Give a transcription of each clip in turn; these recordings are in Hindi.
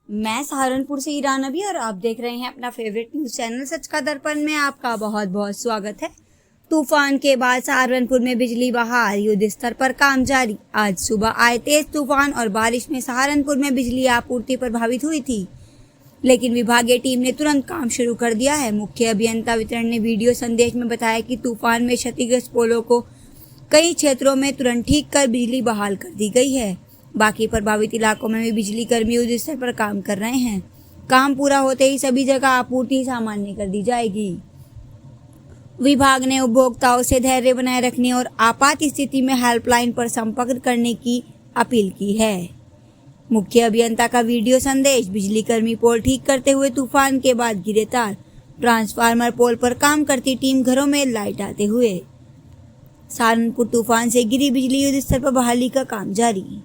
मैं सहारनपुर से ईरान नबी और आप देख रहे हैं अपना फेवरेट न्यूज़ चैनल सच का दर्पण में। आपका बहुत बहुत स्वागत है। तूफान के बाद सहारनपुर में बिजली बहाल, युद्ध स्तर पर काम जारी। आज सुबह आए तेज तूफान और बारिश में सहारनपुर में बिजली आपूर्ति प्रभावित हुई थी, लेकिन विभागीय टीम ने तुरंत काम शुरू कर दिया है। मुख्य अभियंता वितरण ने वीडियो संदेश में बताया कि तूफान में क्षतिग्रस्त पोलों को कई क्षेत्रों में तुरंत ठीक कर बिजली बहाल कर दी गई है। बाकी प्रभावित इलाकों में भी बिजली कर्मी युद्ध स्तर पर काम कर रहे हैं। काम पूरा होते ही सभी जगह आपूर्ति सामान्य कर दी जाएगी। विभाग ने उपभोक्ताओं से धैर्य बनाए रखने और आपात स्थिति में हेल्पलाइन पर संपर्क करने की अपील की है। मुख्य अभियंता का वीडियो संदेश। बिजली कर्मी पोल ठीक करते हुए तूफान के बाद गिरे तार, ट्रांसफार्मर पोल पर काम करती टीम घरों में लाइट आते हुए। सहारनपुर तूफान से गिरी बिजली, युद्ध स्तर पर बहाली का काम जारी।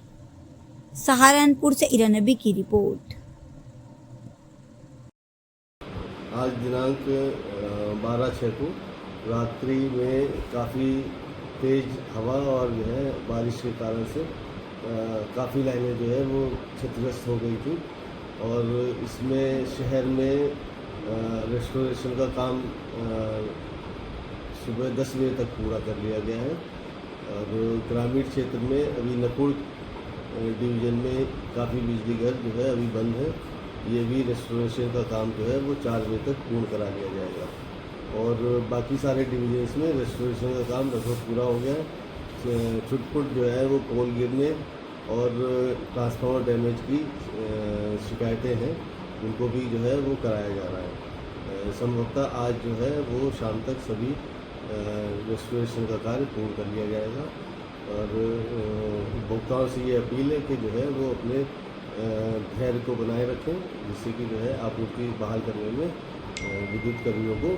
सहारनपुर से ईरान नबी की रिपोर्ट। आज दिनांक 12/6 को रात्रि में काफ़ी तेज़ हवा और जो है बारिश के कारण से काफ़ी लाइनें जो है वो क्षतिग्रस्त हो गई थी और इसमें शहर में रेस्टोरेशन का काम सुबह 10 बजे तक पूरा कर लिया गया है। और ग्रामीण क्षेत्र में अभी नकुड़ डिवीज़न में काफ़ी बिजली घर जो है अभी बंद है। ये भी रेस्टोरेशन का काम जो है वो 4 बजे तक पूर्ण करा लिया जाएगा और बाकी सारे डिवीजन्स में रेस्टोरेशन का काम लगभग पूरा हो गया है। छुटपुट जो है वो पोल गिरने और ट्रांसफार्मर डैमेज की शिकायतें हैं, उनको भी जो है वो कराया जा रहा है। संभवतः आज जो है वो शाम तक सभी रेस्टोरेशन का कार्य पूर्ण कर लिया जाएगा और उपभोक्ताओं से ये अपील है कि जो है वो अपने धैर्य को बनाए रखें, जिससे कि जो है आपूर्ति बहाल करने में विद्युत कर्मियों को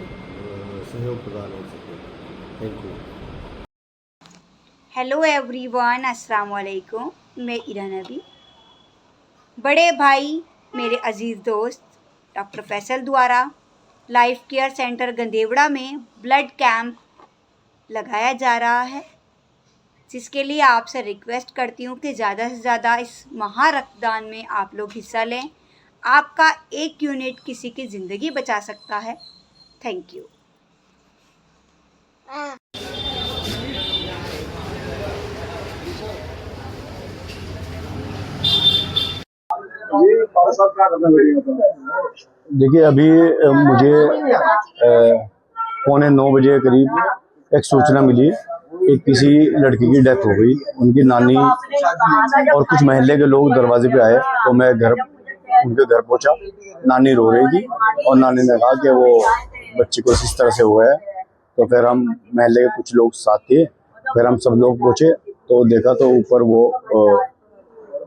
सहयोग प्रदान हो सके। Thank you. हेलो एवरीवन, अस्सलाम वालेकुम। मैं ईरान नबी। बड़े भाई मेरे अजीज़ दोस्त डॉक्टर फैसल द्वारा लाइफ केयर सेंटर गंदेवड़ा में ब्लड कैंप लगाया जा रहा है, जिसके लिए आपसे रिक्वेस्ट करती हूँ कि ज़्यादा से ज़्यादा इस महा रक्तदान में आप लोग हिस्सा लें। आपका एक यूनिट किसी की ज़िंदगी बचा सकता है। Thank you. देखिए, अभी मुझे 8:45 बजे करीब एक सूचना मिली कि किसी लड़की की डेथ हो गई। उनकी नानी और कुछ महल्ले के लोग दरवाजे पे आए तो मैं उनके घर पहुंचा। नानी रो रही थी और नानी ने कहा कि वो बच्ची को इस तरह से हुआ है। तो फिर हम महल्ले के कुछ लोग साथ थे, फिर हम सब लोग पहुंचे तो देखा तो ऊपर वो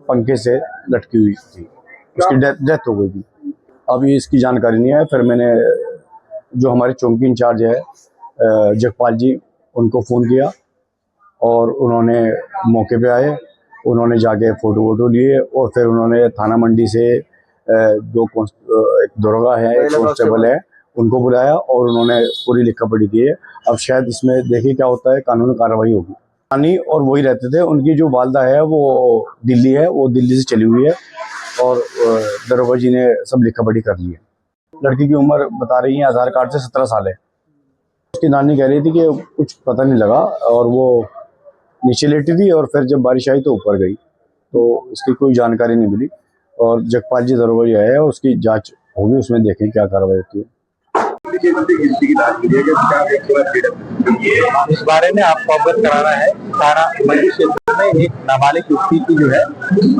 पंखे से लटकी हुई थी, उसकी डेथ हो गई थी। अभी इसकी जानकारी नहीं है। फिर मैंने जो हमारे चौकी इंचार्ज है जगपाल जी, उनको फ़ोन किया और उन्होंने मौके पे आए। उन्होंने जाके फ़ोटो वोटो लिए और फिर उन्होंने थाना मंडी से एक दरोगा है, एक कांस्टेबल है, उनको बुलाया और उन्होंने पूरी लिखा पढ़ी की है। अब शायद इसमें देखिए क्या होता है, कानूनी कार्रवाई होगी। नानी और वही रहते थे, उनकी जो वालदा है वो दिल्ली है, वो दिल्ली से चली हुई है और दरोगा जी ने सब लिखा पढ़ी कर ली है। लड़की की उम्र बता रही है आधार कार्ड से 17 साल है। उसकी नानी कह रही थी कि कुछ पता नहीं लगा और वो नीचे लेटी थी और फिर जब बारिश आई तो ऊपर गई, तो इसकी कोई जानकारी नहीं मिली। और जगपाल जी दरोगा जी आए हैं, उसकी जांच होगी, उसमें देखें क्या कार्रवाई होती है। इस बारे में आपको अवगत कराना है। सारा मंडी क्षेत्र में एक नाबालिग युवती की जो है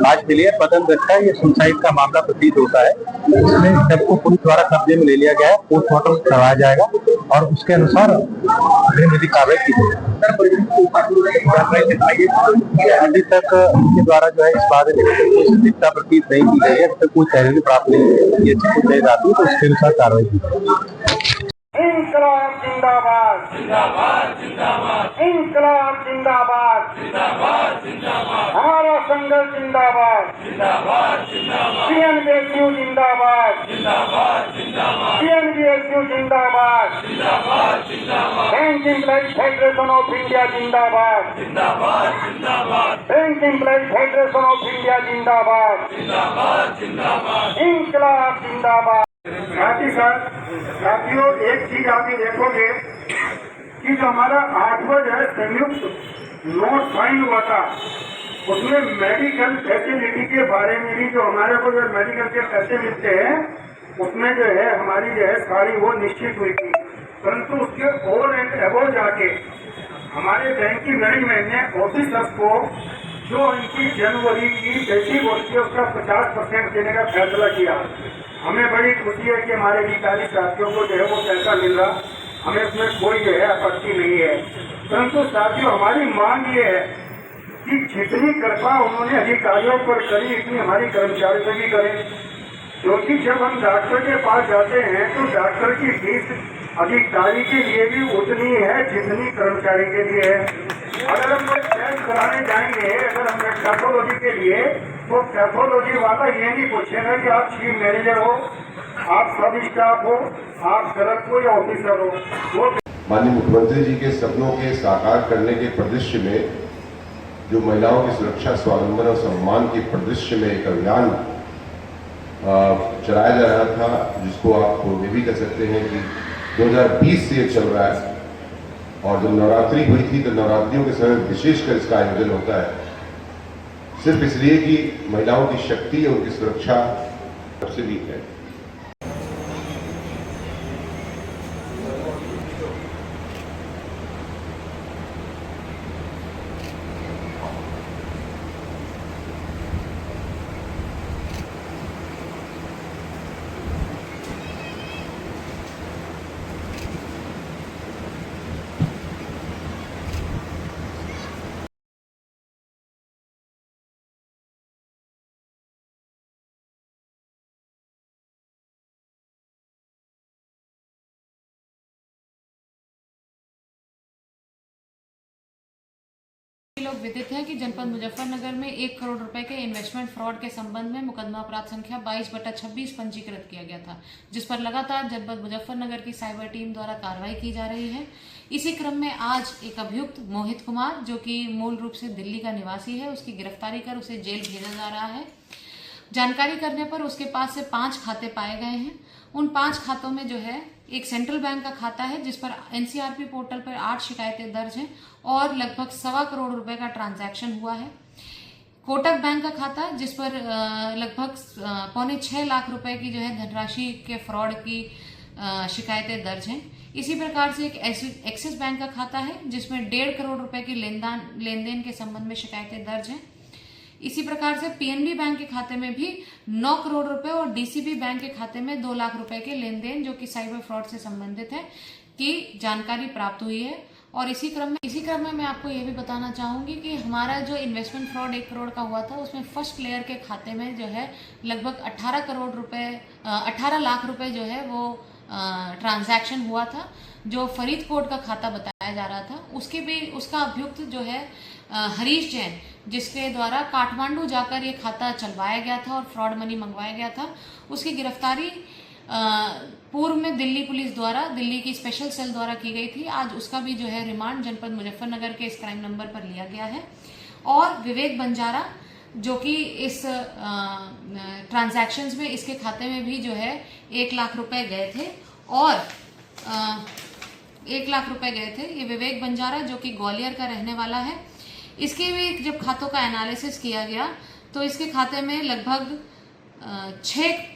आज क्लियर पतन रखा है। ये सुसाइड का मामला प्रतीत होता है। इसमें सबको पुलिस द्वारा कब्जे में ले लिया गया है, पोस्टमार्टम करवाया जाएगा और उसके अनुसार विधि कार्रवाई की जाएगी। अभी तक उनके द्वारा जो है इस बारे में कोई संदिग्धता प्रतीत नहीं की गई है। अभी तक कोई तहरीर प्राप्त नहीं है। ये चीज जाती है तो उसके अनुसार कार्रवाई की जाएगी। इंकलाब जिंदाबाद जिंदाबाद जिंदाबाद, इंकलाब जिंदाबाद जिंदाबाद जिंदाबाद, हमारा संघर्ष जिंदाबाद जिंदाबाद जिंदाबाद, बीएनबीएसयू जिंदाबाद जिंदाबाद जिंदाबाद, बीएनबीएसयू जिंदाबाद जिंदाबाद जिंदाबाद, bank employees federation of India जिंदाबाद जिंदाबाद जिंदाबाद, bank employees federation of India जिंदाबाद जिंदाबाद जिंदाबाद, इंकलाब जिंदाबाद। साथ ही साथ साथियों, एक चीज आप ये देखोगे कि जो हमारा 8वां जो है संयुक्त नोट साइन हुआ था, उसमें मेडिकल फैसिलिटी के बारे में भी जो हमारे को जो मेडिकल के पैसे मिलते हैं उसमें जो है हमारी जो है सारी वो निश्चित हुई थी। परंतु उसके ओवर एंड एबो जाके हमारे बैंक की मैनेजमेंट ने ऑफिसर्स को जो इनकी जनवरी की बेसिक होती है उसका 50% देने का फैसला किया। हमें बड़ी खुशी है कि हमारे अधिकारी साथियों को जो है वो पैसा मिल रहा, हमें उसमें कोई जो है आपत्ति नहीं है। परंतु साथियों, हमारी मांग ये है कि जितनी कृपा उन्होंने अधिकारियों पर करी इतनी हमारी कर्मचारी से भी करें, क्योंकि जब हम डॉक्टर के पास जाते हैं तो डॉक्टर की फीस अधिकारी के लिए भी उतनी है जितनी कर्मचारी के लिए है। अगर हम लोग टेस्ट कराने जाएंगे, अगर हम पैथोलॉजी के लिए, तो पैथोलॉजी वाला ये नहीं पूछेगा कि आप चीफ मैनेजर हो, आप सब स्टाफ हो, आप क्लर्क हो या ऑफिसर हो। वो माननीय मुख्यमंत्री जी के सपनों के साकार करने के परिदृश्य में जो महिलाओं की सुरक्षा, स्वावलंबन और सम्मान के परिदृश्य में एक अभियान चलाया जा रहा था, जिसको आप ये भी कह सकते हैं कि 2020 से ये चल रहा है। और जब नवरात्रि हुई थी तो नवरात्रियों के समय विशेषकर इसका आयोजन होता है, सिर्फ इसलिए कि महिलाओं की शक्ति और उनकी सुरक्षा सबसे भी है। लोग विदित हैं कि जनपद मुजफ्फरनगर में 1 करोड़ रुपए के इन्वेस्टमेंट फ्रॉड के संबंध में मुकदमा अपराध संख्या 22/26 पंजीकृत किया गया था, जिस पर लगातार जनपद मुजफ्फरनगर की साइबर टीम द्वारा कार्रवाई की जा रही है। इसी क्रम में आज एक अभियुक्त मोहित कुमार, जो कि मूल रूप से दिल्ली का निवासी है, उसकी गिरफ्तारी कर उसे जेल भेजा जा रहा है। जानकारी करने पर उसके पास से 5 खाते पाए गए हैं। उन 5 खातों में जो है एक सेंट्रल बैंक का खाता है जिस पर एनसीआरपी पोर्टल पर 8 शिकायतें दर्ज हैं और लगभग 1.25 करोड़ रुपए का ट्रांजैक्शन हुआ है। कोटक बैंक का खाता जिस पर लगभग 5.25 लाख रुपए की जो है धनराशि के फ्रॉड की शिकायतें दर्ज हैं। इसी प्रकार से एक एक्सिस बैंक का खाता है जिसमें 1.5 करोड़ रुपए की लेन देन के संबंध में शिकायतें दर्ज हैं। इसी प्रकार से पीएनबी बैंक के खाते में भी 9 करोड़ रुपए और डीसीबी बैंक के खाते में 2 लाख रुपए के लेन देन जो कि साइबर फ्रॉड से संबंधित है की जानकारी प्राप्त हुई है। और इसी क्रम में मैं आपको ये भी बताना चाहूंगी कि हमारा जो इन्वेस्टमेंट फ्रॉड 1 करोड़ का हुआ था उसमें फर्स्ट लेयर के खाते में जो है लगभग 18 लाख रुपए जो है वो ट्रांजैक्शन हुआ था, जो फरीदकोट का खाता बताया जा रहा था। उसका अभियुक्त जो है हरीश जैन, जिसके द्वारा काठमांडू जाकर ये खाता चलवाया गया था और फ्रॉड मनी मंगवाया गया था, उसकी गिरफ्तारी पूर्व में दिल्ली पुलिस द्वारा, दिल्ली की स्पेशल सेल द्वारा की गई थी। आज उसका भी जो है रिमांड जनपद मुजफ्फरनगर के इस क्राइम नंबर पर लिया गया है। और विवेक बंजारा, जो कि इस ट्रांजैक्शंस में इसके खाते में भी जो है 1 लाख रुपए गए थे और 1 लाख रुपए गए थे। ये विवेक बंजारा जो कि ग्वालियर का रहने वाला है, इसके भी जब खातों का एनालिसिस किया गया तो इसके खाते में लगभग 6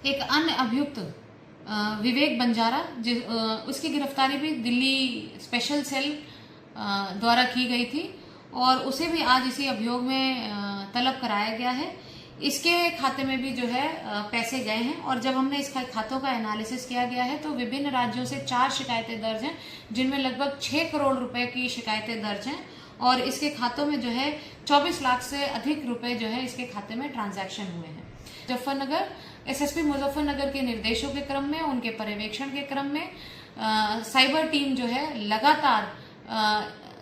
एक अन्य अभियुक्त विवेक बंजारा, उसकी गिरफ्तारी भी दिल्ली स्पेशल सेल द्वारा की गई थी और उसे भी आज इसी अभियोग में तलब कराया गया है। इसके खाते में भी जो है पैसे गए हैं और जब हमने इस खातों का एनालिसिस किया गया है तो विभिन्न राज्यों से 4 शिकायतें दर्ज हैं, जिनमें लगभग 6 करोड़ रुपए की शिकायतें दर्ज हैं और इसके खातों में जो है 24 लाख से अधिक रुपए जो है इसके खाते में ट्रांजैक्शन हुए हैं। मुजफ्फरनगर एसएसपी मुजफ्फरनगर के निर्देशों के क्रम में, उनके पर्यवेक्षण के क्रम में साइबर टीम जो है लगातार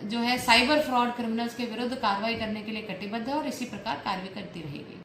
जो है साइबर फ्रॉड क्रिमिनल्स के विरुद्ध कार्रवाई करने के लिए कटिबद्ध है और इसी प्रकार कार्रवाई करती रहेगी।